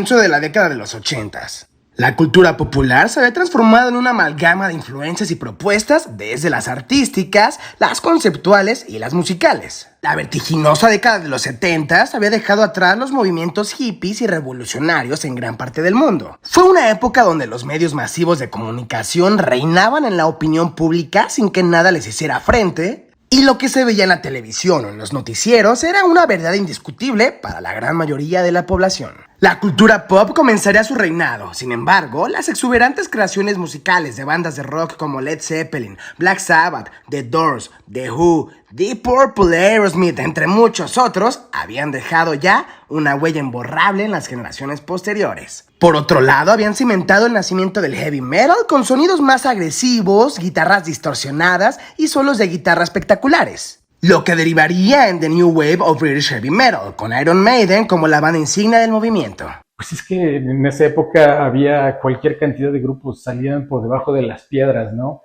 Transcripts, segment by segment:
comienzo de la década de los 80s. La cultura popular se había transformado en una amalgama de influencias y propuestas desde las artísticas, las conceptuales y las musicales. La vertiginosa década de los 70s había dejado atrás los movimientos hippies y revolucionarios en gran parte del mundo. Fue una época donde los medios masivos de comunicación reinaban en la opinión pública sin que nada les hiciera frente, y lo que se veía en la televisión o en los noticieros era una verdad indiscutible para la gran mayoría de la población. La cultura pop comenzaría su reinado. Sin embargo, las exuberantes creaciones musicales de bandas de rock como Led Zeppelin, Black Sabbath, The Doors, The Who, Deep Purple, Aerosmith, entre muchos otros, habían dejado ya una huella imborrable en las generaciones posteriores. Por otro lado, habían cimentado el nacimiento del heavy metal con sonidos más agresivos, guitarras distorsionadas y solos de guitarra espectaculares, lo que derivaría en The New Wave of British Heavy Metal, con Iron Maiden como la banda insignia del movimiento. Pues es que en esa época había cualquier cantidad de grupos, salían por debajo de las piedras, ¿no?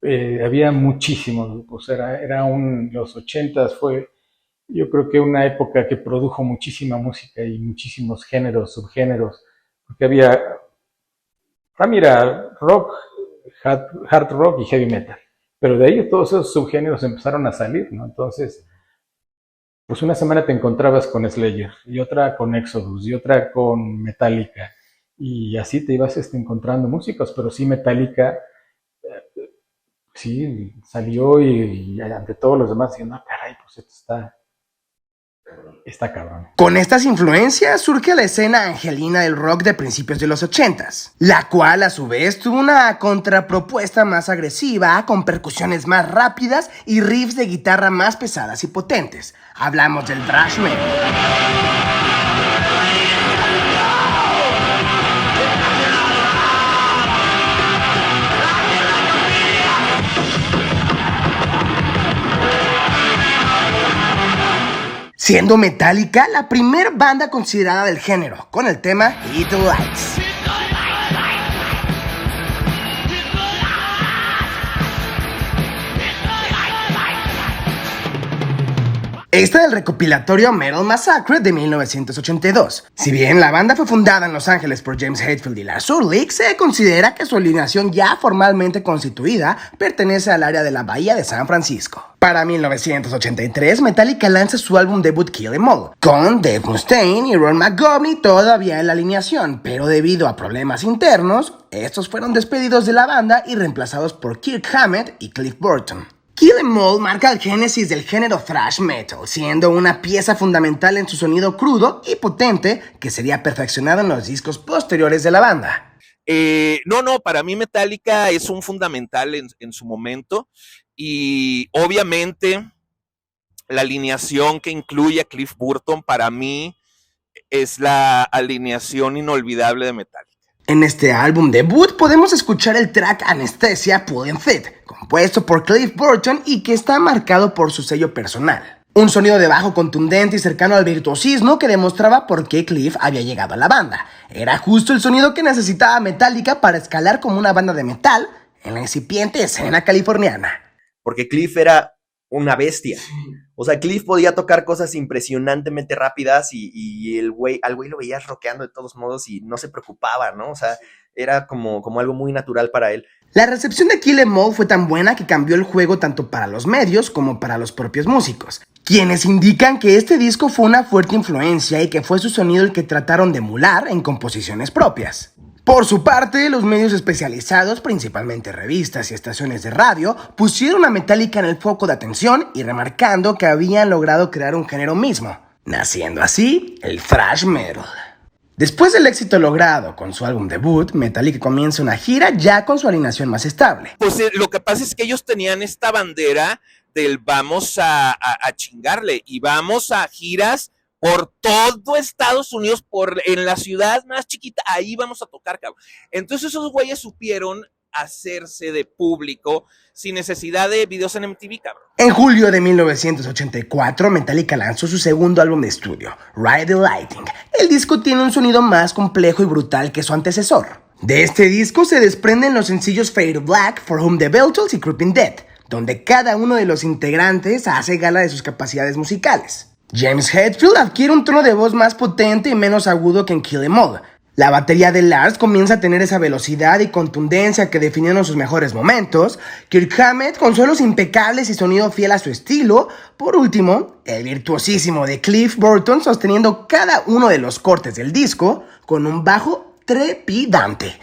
Había muchísimos grupos, los 80s fue, yo creo que una época que produjo muchísima música y muchísimos géneros, subgéneros, porque había, mira, rock, hard rock y heavy metal. Pero de ahí todos esos subgéneros empezaron a salir, ¿no? Entonces, pues una semana te encontrabas con Slayer, y otra con Exodus, y otra con Metallica, y así te ibas encontrando músicos, pero sí Metallica, sí, salió y ante todos los demás diciendo, caray, pues esto está cabrón. Con estas influencias surge la escena angelina del rock de principios de los 80s, la cual a su vez tuvo una contrapropuesta más agresiva, con percusiones más rápidas y riffs de guitarra más pesadas y potentes. Hablamos del thrash metal. Siendo Metallica la primer banda considerada del género, con el tema Hit the Lights. Esta del recopilatorio Metal Massacre de 1982. Si bien la banda fue fundada en Los Ángeles por James Hetfield y Lars Ulrich, se considera que su alineación ya formalmente constituida pertenece al área de la Bahía de San Francisco. Para 1983, Metallica lanza su álbum debut Kill 'Em All, con Dave Mustaine y Ron McGovney todavía en la alineación, pero debido a problemas internos, estos fueron despedidos de la banda y reemplazados por Kirk Hammett y Cliff Burton. Kill 'Em All marca el génesis del género thrash metal, siendo una pieza fundamental en su sonido crudo y potente que sería perfeccionado en los discos posteriores de la banda. Para mí Metallica es un fundamental en su momento, y obviamente la alineación que incluye a Cliff Burton para mí es la alineación inolvidable de Metallica. En este álbum debut podemos escuchar el track Anesthesia Pulling Fit, compuesto por Cliff Burton y que está marcado por su sello personal. Un sonido de bajo contundente y cercano al virtuosismo que demostraba por qué Cliff había llegado a la banda. Era justo el sonido que necesitaba Metallica para escalar como una banda de metal en la incipiente escena californiana. Porque Cliff era una bestia. O sea, Cliff podía tocar cosas impresionantemente rápidas y al güey lo veías rockeando de todos modos y no se preocupaba, ¿no? O sea, era como algo muy natural para él. La recepción de Kill 'Em All fue tan buena que cambió el juego tanto para los medios como para los propios músicos, quienes indican que este disco fue una fuerte influencia y que fue su sonido el que trataron de emular en composiciones propias. Por su parte, los medios especializados, principalmente revistas y estaciones de radio, pusieron a Metallica en el foco de atención y remarcando que habían logrado crear un género mismo, naciendo así el thrash metal. Después del éxito logrado con su álbum debut, Metallica comienza una gira ya con su alineación más estable. Pues lo que pasa es que ellos tenían esta bandera del vamos a chingarle y vamos a giras por todo Estados Unidos, en la ciudad más chiquita, ahí vamos a tocar, cabrón. Entonces esos güeyes supieron hacerse de público sin necesidad de videos en MTV, cabrón. En julio de 1984, Metallica lanzó su segundo álbum de estudio, Ride the Lightning. El disco tiene un sonido más complejo y brutal que su antecesor. De este disco se desprenden los sencillos Fade to Black, For Whom the Bell Tolls y Creeping Dead, donde cada uno de los integrantes hace gala de sus capacidades musicales. James Hetfield adquiere un tono de voz más potente y menos agudo que en Kill 'Em All. La batería de Lars comienza a tener esa velocidad y contundencia que definieron sus mejores momentos. Kirk Hammett con solos impecables y sonido fiel a su estilo. Por último, el virtuosísimo de Cliff Burton sosteniendo cada uno de los cortes del disco con un bajo trepidante.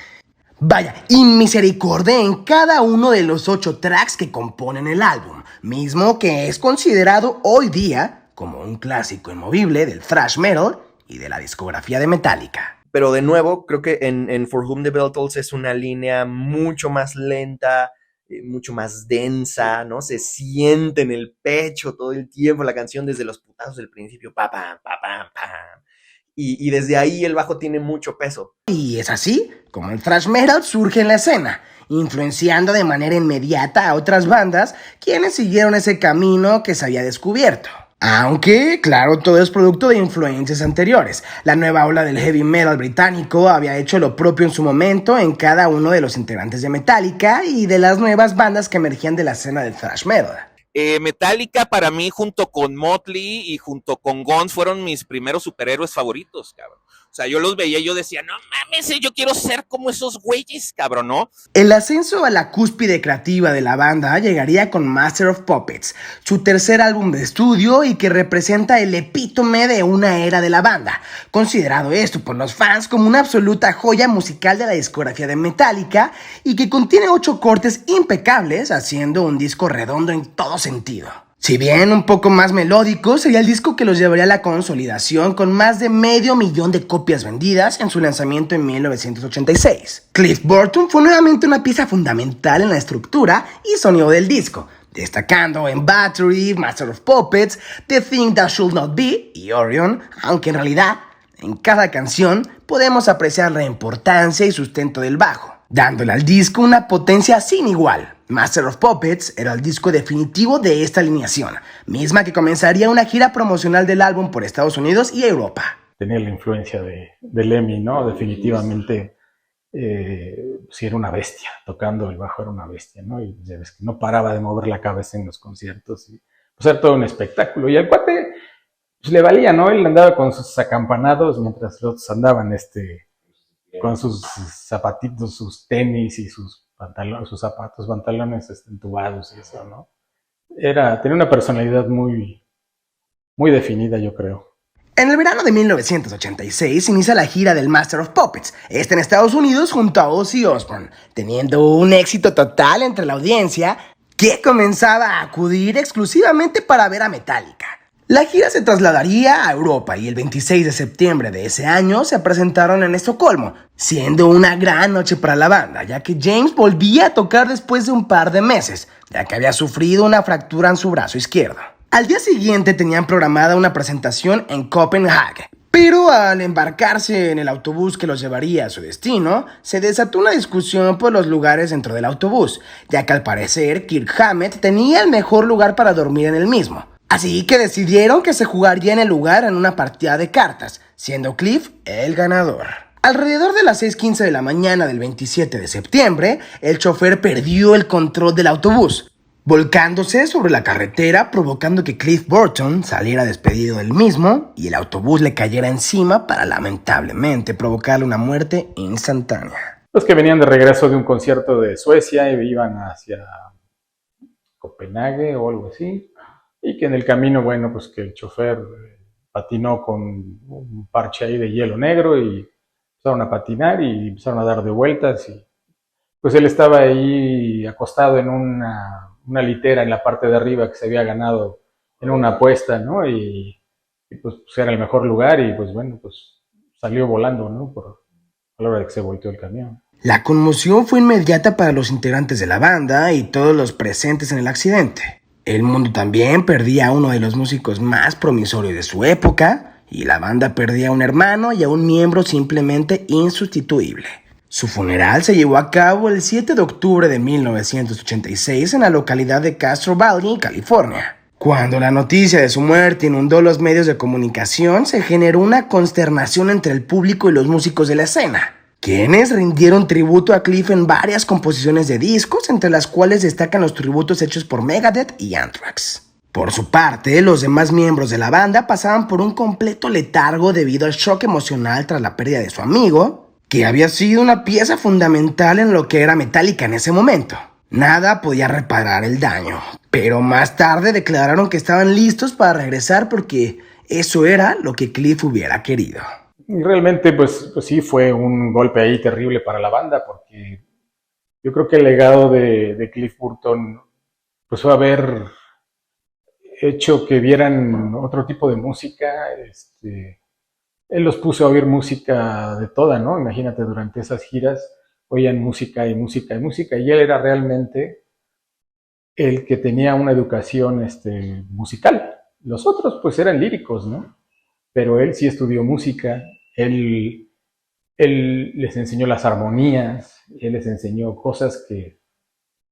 Vaya, y misericordia en cada uno de los 8 tracks que componen el álbum, mismo que es considerado hoy día como un clásico inmovible del thrash metal y de la discografía de Metallica. Pero de nuevo, creo que en For Whom the Bell Tolls es una línea mucho más lenta, mucho más densa, ¿no? Se siente en el pecho todo el tiempo la canción desde los putazos del principio, pa, pam, pa, pam, pam. Y desde ahí el bajo tiene mucho peso. Y es así como el thrash metal surge en la escena, influenciando de manera inmediata a otras bandas quienes siguieron ese camino que se había descubierto. Aunque, claro, todo es producto de influencias anteriores. La nueva ola del heavy metal británico había hecho lo propio en su momento en cada uno de los integrantes de Metallica y de las nuevas bandas que emergían de la escena del thrash metal. Metallica para mí junto con Motley y junto con Guns fueron mis primeros superhéroes favoritos, cabrón. O sea, yo los veía y yo decía, no mames, yo quiero ser como esos güeyes, cabrón, ¿no? El ascenso a la cúspide creativa de la banda llegaría con Master of Puppets, su tercer álbum de estudio y que representa el epítome de una era de la banda, considerado esto por los fans como una absoluta joya musical de la discografía de Metallica y que contiene 8 cortes impecables, haciendo un disco redondo en todo sentido. Si bien un poco más melódico, sería el disco que los llevaría a la consolidación con más de 500,000 de copias vendidas en su lanzamiento en 1986. Cliff Burton fue nuevamente una pieza fundamental en la estructura y sonido del disco, destacando en Battery, Master of Puppets, The Thing That Should Not Be y Orion, aunque en realidad en cada canción podemos apreciar la importancia y sustento del bajo, dándole al disco una potencia sin igual. Master of Puppets era el disco definitivo de esta alineación, misma que comenzaría una gira promocional del álbum por Estados Unidos y Europa. Tenía la influencia de Lemmy, ¿no? Definitivamente, sí era una bestia, tocando el bajo era una bestia, ¿no? Y ya ves que no paraba de mover la cabeza en los conciertos, y pues era todo un espectáculo. Y al cuate pues, le valía, ¿no? Él andaba con sus acampanados mientras los otros andaban con sus zapatitos, sus tenis y sus zapatos, pantalones entubados y eso, ¿no? Tenía una personalidad muy, muy definida, yo creo. En el verano de 1986 inicia la gira del Master of Puppets, en Estados Unidos junto a Ozzy Osbourne, teniendo un éxito total entre la audiencia que comenzaba a acudir exclusivamente para ver a Metallica. La gira se trasladaría a Europa y el 26 de septiembre de ese año se presentaron en Estocolmo, siendo una gran noche para la banda, ya que James volvía a tocar después de un par de meses, ya que había sufrido una fractura en su brazo izquierdo. Al día siguiente tenían programada una presentación en Copenhague, pero al embarcarse en el autobús que los llevaría a su destino, se desató una discusión por los lugares dentro del autobús, ya que al parecer Kirk Hammett tenía el mejor lugar para dormir en el mismo. Así que decidieron que se jugaría en el lugar en una partida de cartas, siendo Cliff el ganador. Alrededor de las 6:15 de la mañana del 27 de septiembre, el chofer perdió el control del autobús, volcándose sobre la carretera, provocando que Cliff Burton saliera despedido del mismo y el autobús le cayera encima para lamentablemente provocarle una muerte instantánea. Los que venían de regreso de un concierto de Suecia y iban hacia Copenhague o algo así, y que en el camino, bueno, pues que el chofer patinó con un parche ahí de hielo negro y empezaron a patinar y empezaron a dar de vueltas y pues él estaba ahí acostado en una litera en la parte de arriba que se había ganado en una apuesta, ¿no? Y pues era el mejor lugar y pues bueno, pues salió volando, ¿no? A la hora de que se volteó el camión. La conmoción fue inmediata para los integrantes de la banda y todos los presentes en el accidente. El mundo también perdía a uno de los músicos más promisorios de su época y la banda perdía a un hermano y a un miembro simplemente insustituible. Su funeral se llevó a cabo el 7 de octubre de 1986 en la localidad de Castro Valley, California. Cuando la noticia de su muerte inundó los medios de comunicación, se generó una consternación entre el público y los músicos de la escena, quienes rindieron tributo a Cliff en varias composiciones de discos, entre las cuales destacan los tributos hechos por Megadeth y Anthrax. Por su parte, los demás miembros de la banda pasaban por un completo letargo debido al shock emocional tras la pérdida de su amigo, que había sido una pieza fundamental en lo que era Metallica en ese momento. Nada podía reparar el daño, pero más tarde declararon que estaban listos para regresar porque eso era lo que Cliff hubiera querido. Y realmente, pues sí, fue un golpe ahí terrible para la banda, porque yo creo que el legado de Cliff Burton pues fue haber hecho que vieran otro tipo de música. Él los puso a oír música de toda, ¿no? Imagínate, durante esas giras oían música y música y música, y él era realmente el que tenía una educación musical. Los otros pues eran líricos, ¿no? Pero él sí estudió música, él les enseñó las armonías, él les enseñó cosas que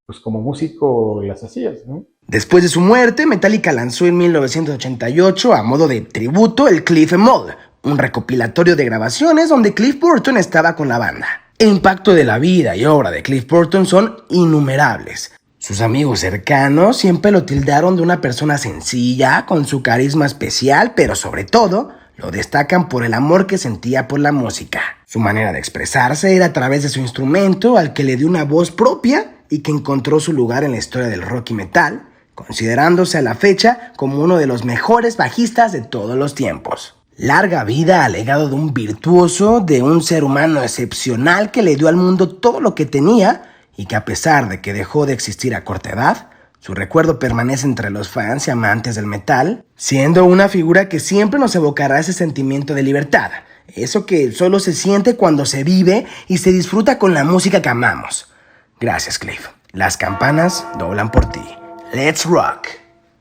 pues como músico las hacías, ¿no? Después de su muerte, Metallica lanzó en 1988, a modo de tributo, el Cliff Mode, un recopilatorio de grabaciones donde Cliff Burton estaba con la banda. El impacto de la vida y obra de Cliff Burton son innumerables. Sus amigos cercanos siempre lo tildaron de una persona sencilla, con su carisma especial, pero sobre todo, lo destacan por el amor que sentía por la música. Su manera de expresarse era a través de su instrumento, al que le dio una voz propia y que encontró su lugar en la historia del rock y metal, considerándose a la fecha como uno de los mejores bajistas de todos los tiempos. Larga vida al legado de un virtuoso, de un ser humano excepcional que le dio al mundo todo lo que tenía y que a pesar de que dejó de existir a corta edad, su recuerdo permanece entre los fans y amantes del metal, siendo una figura que siempre nos evocará ese sentimiento de libertad, eso que solo se siente cuando se vive y se disfruta con la música que amamos. Gracias, Cliff. Las campanas doblan por ti. Let's rock.